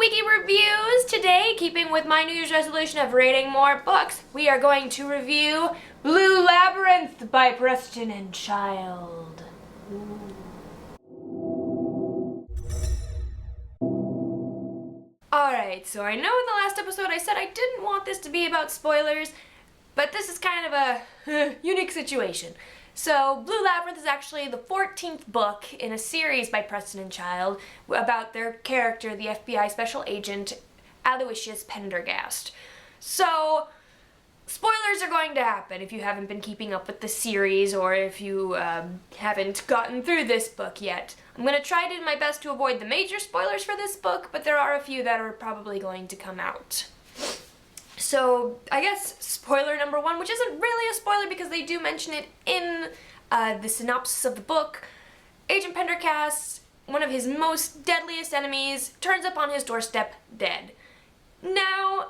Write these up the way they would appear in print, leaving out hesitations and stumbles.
Wiggy reviews. Today, keeping with my New Year's resolution of reading more books, we are going to review Blue Labyrinth by Preston Child. Alright, so I know in the last episode I said I didn't want this to be about spoilers, but this is kind of a unique situation. So, Blue Labyrinth is actually the 14th book in a series by Preston Child about their character, the FBI Special Agent Aloysius Pendergast. So, spoilers are going to happen if you haven't been keeping up with the series or if you haven't gotten through this book yet. I'm going to try to do my best to avoid the major spoilers for this book, but there are a few that are probably going to come out. So, I guess spoiler number one, which isn't really a spoiler because they do mention it in the synopsis of the book, Agent Pendergast, one of his most deadliest enemies, turns up on his doorstep dead. Now,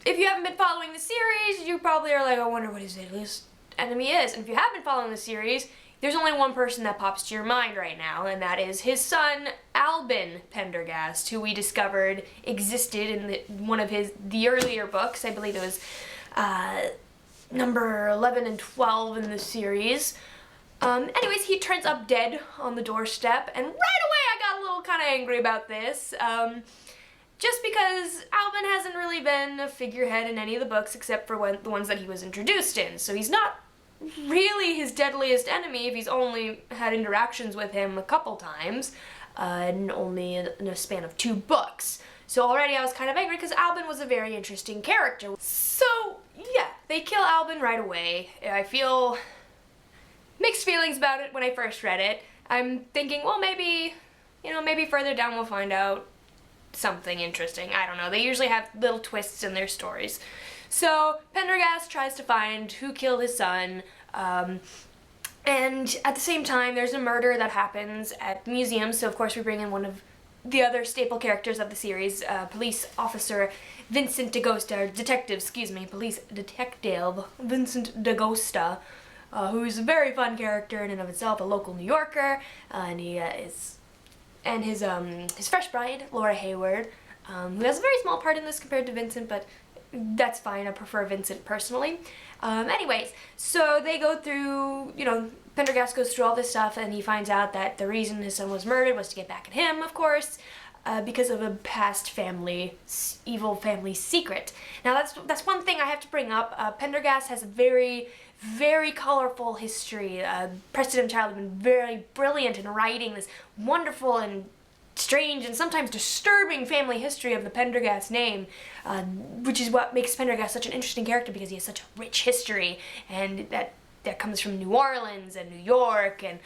if you haven't been following the series, you probably are like, I wonder what his deadliest enemy is. And if you have been following the series, there's only one person that pops to your mind right now, and that is his son, Albin Pendergast, who we discovered existed in one of the earlier books. I believe it was number 11 and 12 in the series. Anyways, he turns up dead on the doorstep, and right away I got a little kind of angry about this. Just because Albin hasn't really been a figurehead in any of the books except for the ones that he was introduced in, so he's not really his deadliest enemy if he's only had interactions with him a couple times, and only in a span of 2 books. So already I was kind of angry because Albin was a very interesting character. So yeah, they kill Albin right away. I feel mixed feelings about it when I first read it. I'm thinking, well, maybe further down we'll find out something interesting. I don't know. They usually have little twists in their stories. So Pendergast tries to find who killed his son, and at the same time there's a murder that happens at the museum, so of course we bring in one of the other staple characters of the series, police officer Vincent DaGosta, police detective Vincent DaGosta, who's a very fun character in and of itself, a local New Yorker, and his fresh bride, Laura Hayward, who has a very small part in this compared to Vincent, but that's fine. I prefer Vincent personally. Anyways, so they go through, Pendergast goes through all this stuff and he finds out that the reason his son was murdered was to get back at him, of course, because of a past evil family secret. Now that's one thing I have to bring up. Pendergast has a very, very colorful history. Preston Child has been very brilliant in writing this wonderful and strange and sometimes disturbing family history of the Pendergast name, which is what makes Pendergast such an interesting character because he has such a rich history, and that comes from New Orleans and New York, and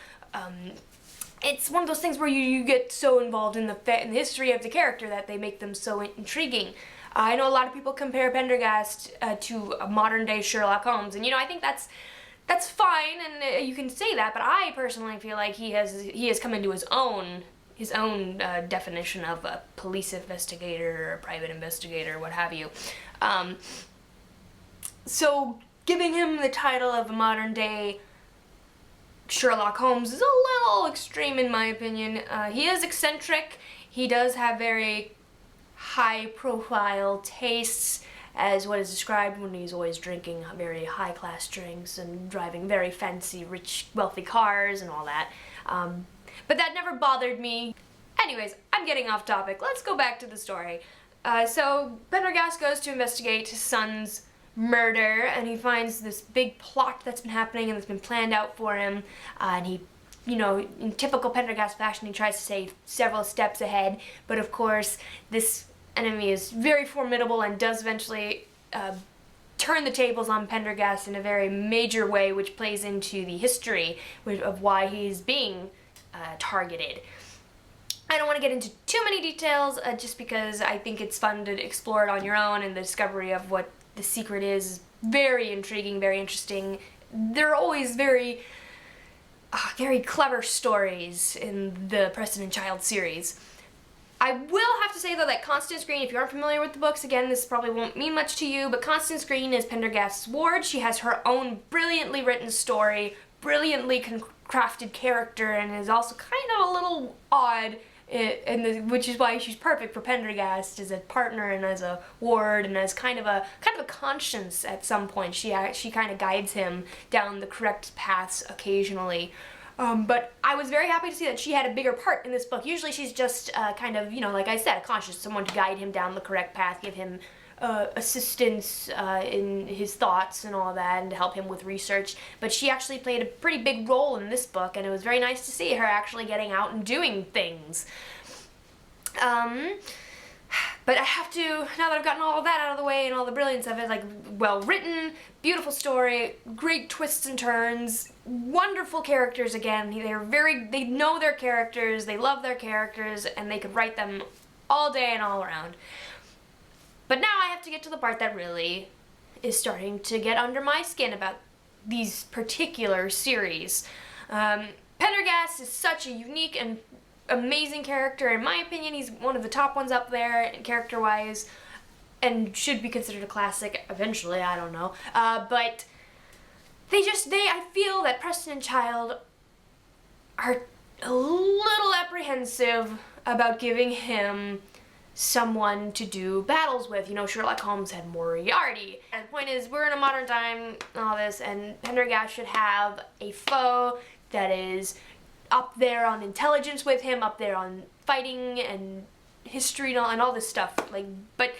it's one of those things where you get so involved in the history of the character that they make them so intriguing. I know a lot of people compare Pendergast to a modern-day Sherlock Holmes, and I think that's fine, and you can say that, but I personally feel like he has come into his own definition of a police investigator or a private investigator, what have you. So giving him the title of a modern-day Sherlock Holmes is a little extreme in my opinion. He is eccentric. He does have very high-profile tastes, as what is described when he's always drinking very high-class drinks and driving very fancy, rich, wealthy cars and all that. But that never bothered me. Anyways, I'm getting off topic. Let's go back to the story. So Pendergast goes to investigate his son's murder, and he finds this big plot that's been happening and that's been planned out for him. And he, in typical Pendergast fashion, he tries to stay several steps ahead. But of course, this enemy is very formidable and does eventually turn the tables on Pendergast in a very major way, which plays into the history of why he's being targeted. I don't want to get into too many details just because I think it's fun to explore it on your own, and the discovery of what the secret is very intriguing, very interesting. There are always very clever stories in the Preston Child series. I will have to say though that Constance Green, if you aren't familiar with the books, again this probably won't mean much to you, but Constance Green is Pendergast's ward. She has her own brilliantly written story, brilliantly crafted character, and is also kind of a little odd which is why she's perfect for Pendergast as a partner and as a ward and as kind of a conscience at some point. She kind of guides him down the correct paths occasionally. But I was very happy to see that she had a bigger part in this book. Usually she's just kind of, like I said, a conscience, someone to guide him down the correct path, give him assistance in his thoughts and all that, and to help him with research. But she actually played a pretty big role in this book, and it was very nice to see her actually getting out and doing things. But I have to, now that I've gotten all of that out of the way and all the brilliance of it, like, well written, beautiful story, great twists and turns, wonderful characters again. They know their characters, they love their characters, and they could write them all day and all around. But now I have to get to the part that really is starting to get under my skin about these particular series. Pendergast is such a unique and amazing character. In my opinion, he's one of the top ones up there character-wise, and should be considered a classic eventually, I don't know. But I feel that Preston Child are a little apprehensive about giving him someone to do battles with. Sherlock Holmes had Moriarty. And the point is, we're in a modern time and all this, and Pendergast should have a foe that is up there on intelligence with him, up there on fighting and history and all this stuff. But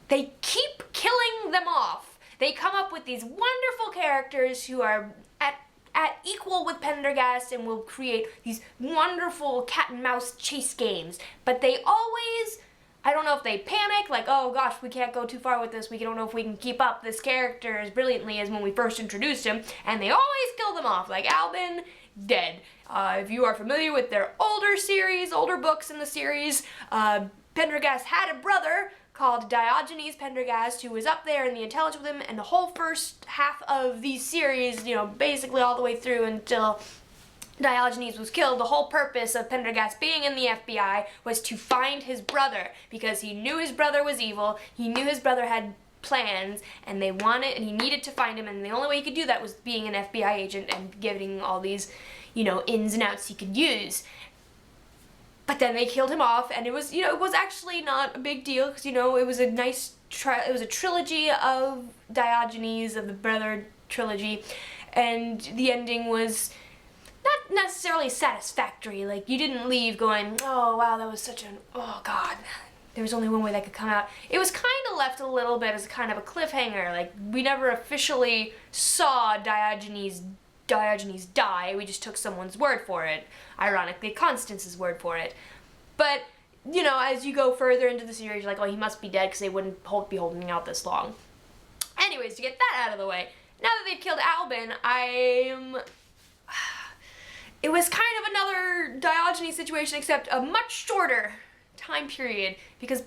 they keep killing them off. They come up with these wonderful characters who are at equal with Pendergast and will create these wonderful cat and mouse chase games. But they always, I don't know if they panic, like, oh gosh, we can't go too far with this, we don't know if we can keep up this character as brilliantly as when we first introduced him, and they always kill them off, like Albin, dead. If you are familiar with their older books in the series, Pendergast had a brother called Diogenes Pendergast, who was up there in the intelligence with him, and the whole first half of these series, basically all the way through until Diogenes was killed, the whole purpose of Pendergast being in the FBI was to find his brother, because he knew his brother was evil, he knew his brother had plans, and he needed to find him, and the only way he could do that was being an FBI agent and getting all these, ins and outs he could use. But then they killed him off, and it was actually not a big deal, because, it was a nice, it was a trilogy of Diogenes, of the brother trilogy, and the ending was not necessarily satisfactory. Like, you didn't leave going, oh wow, that was oh god, there was only one way that could come out. It was kind of left a little bit as kind of a cliffhanger. Like, we never officially saw Diogenes die, we just took someone's word for it. Ironically, Constance's word for it. But, as you go further into the series, you're like, oh, he must be dead because they wouldn't be holding out this long. Anyways, to get that out of the way, now that they've killed Albin, it was kind of another Diogenes situation, except a much shorter time period, because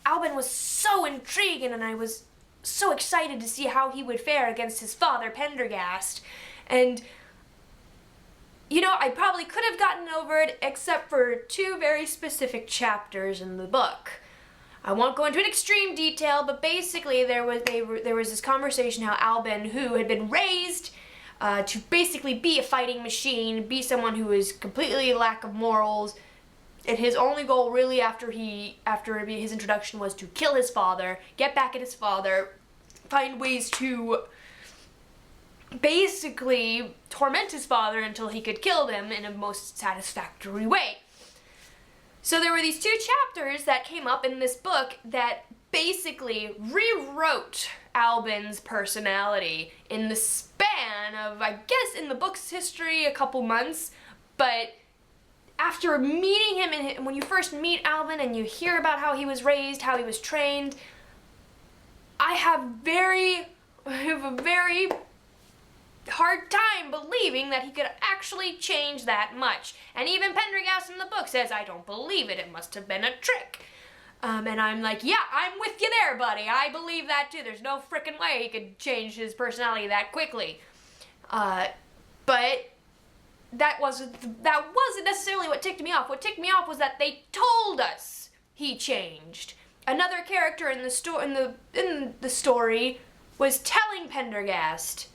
Albin was so intriguing, and I was so excited to see how he would fare against his father, Pendergast. And, I probably could have gotten over it except for two very specific chapters in the book. I won't go into an extreme detail, but basically there was this conversation how Albin, who had been raised to basically be a fighting machine, be someone who is completely lack of morals, and his only goal really after his introduction was to kill his father, get back at his father, find ways to basically torment his father until he could kill him in a most satisfactory way. So there were these two chapters that came up in this book that basically rewrote Albin's personality in the span of, I guess, in the book's history, a couple months. But after meeting him, and when you first meet Albin and you hear about how he was raised, how he was trained, I have a very hard time believing that he could actually change that much. And even Pendergast in the book says, I don't believe it, it must have been a trick. And I'm like, yeah, I'm with you there, buddy. I believe that too. There's no frickin' way he could change his personality that quickly. But that wasn't necessarily what ticked me off. What ticked me off was that they told us he changed. Another character in the story was telling Pendergast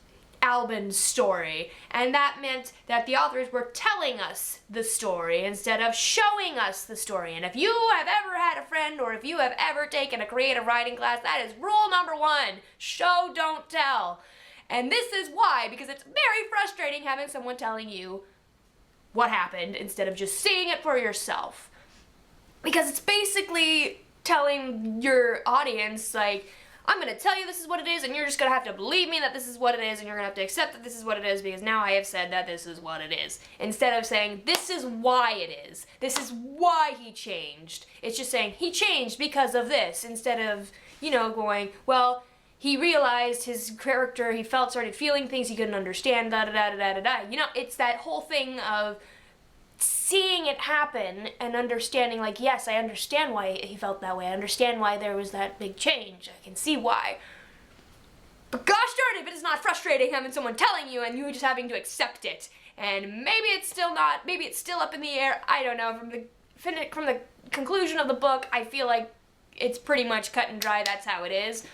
Albin's story, and that meant that the authors were telling us the story instead of showing us the story. And if you have ever had a friend, or if you have ever taken a creative writing class, that is rule number 1. Show, don't tell. And this is why, because it's very frustrating having someone telling you what happened instead of just seeing it for yourself. Because it's basically telling your audience, like, I'm going to tell you this is what it is, and you're just going to have to believe me that this is what it is, and you're going to have to accept that this is what it is, because now I have said that this is what it is. Instead of saying, this is why it is. This is why he changed. It's just saying, he changed because of this, instead of, you know, going, well, he realized his character, he started feeling things he couldn't understand, da-da-da-da-da-da. You know, it's that whole thing of seeing it happen and understanding, like, yes, I understand why he felt that way. I understand why there was that big change. I can see why. But gosh darn it, if it is not frustrating having someone telling you and you just having to accept it. And maybe it's still not, maybe it's still up in the air. I don't know. From the conclusion of the book, I feel like it's pretty much cut and dry. That's how it is.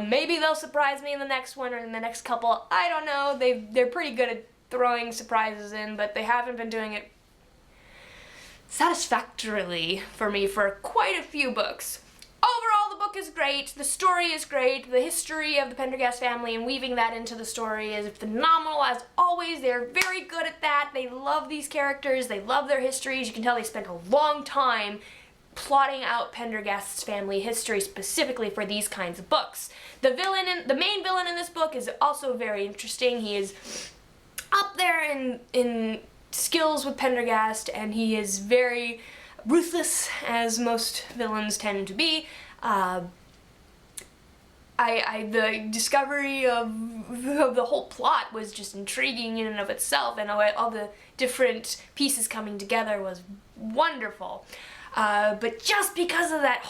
Maybe they'll surprise me in the next one or in the next couple. I don't know. They're pretty good at throwing surprises in, but they haven't been doing it satisfactorily for me for quite a few books. Overall, the book is great, the story is great, the history of the Pendergast family and weaving that into the story is phenomenal as always. They're very good at that. They love these characters, they love their histories. You can tell they spent a long time plotting out Pendergast's family history specifically for these kinds of books. The main villain in this book is also very interesting. He is up there in skills with Pendergast, and he is very ruthless, as most villains tend to be. The discovery of the whole plot was just intriguing in and of itself, and all the different pieces coming together was wonderful. But just because of that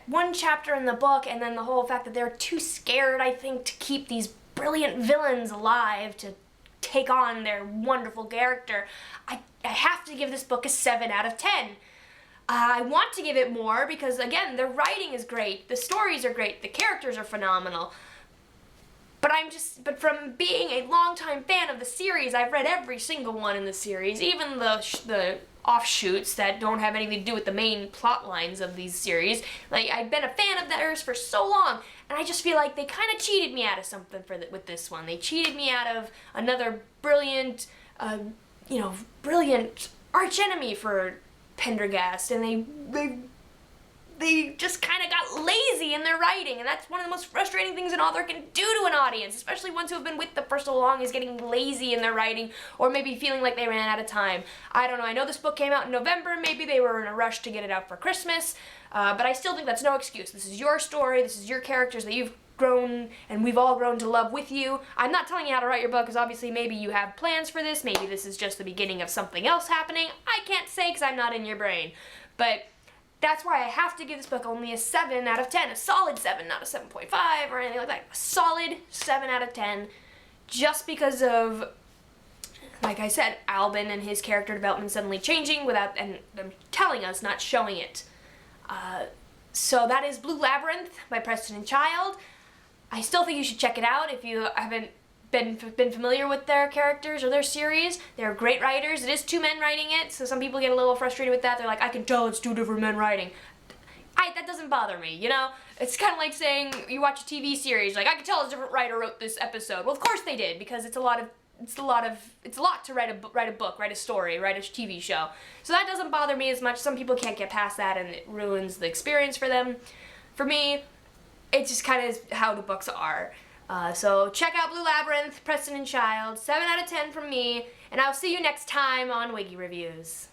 one chapter in the book, and then the whole fact that they're too scared, I think, to keep these brilliant villains alive, to take on their wonderful character, I have to give this book a 7 out of 10. I want to give it more because, again, the writing is great, the stories are great, the characters are phenomenal. But from being a longtime fan of the series, I've read every single one in the series, even the offshoots that don't have anything to do with the main plot lines of these series. Like, I've been a fan of theirs for so long, and I just feel like they kind of cheated me out of something with this one. They cheated me out of another brilliant, brilliant archenemy for Pendergast, and they just kind of got lazy in their writing, and that's one of the most frustrating things an author can do to an audience, especially ones who have been with them for so long, is getting lazy in their writing, or maybe feeling like they ran out of time. I don't know, I know this book came out in November, maybe they were in a rush to get it out for Christmas, but I still think that's no excuse. This is your story, this is your characters that you've grown, and we've all grown to love with you. I'm not telling you how to write your book, because obviously maybe you have plans for this, maybe this is just the beginning of something else happening. I can't say because I'm not in your brain, but that's why I have to give this book only a 7 out of 10, a solid 7, not a 7.5 or anything like that. A solid 7 out of 10, just because of, like I said, Albin and his character development suddenly changing without them telling us, not showing it. So that is Blue Labyrinth by Preston Child. I still think you should check it out if you haven't been familiar with their characters or their series. They're great writers. It is 2 men writing it, so some people get a little frustrated with that. They're like, I can tell it's 2 different men writing. That doesn't bother me, you know? It's kind of like saying you watch a TV series, like, I can tell a different writer wrote this episode. Well, of course they did, because it's a lot to write a book, write a story, write a TV show. So that doesn't bother me as much. Some people can't get past that, and it ruins the experience for them. For me, it just kind of is how the books are. So check out Blue Labyrinth, Preston Child, 7 out of 10 from me, and I'll see you next time on Wiggy Reviews.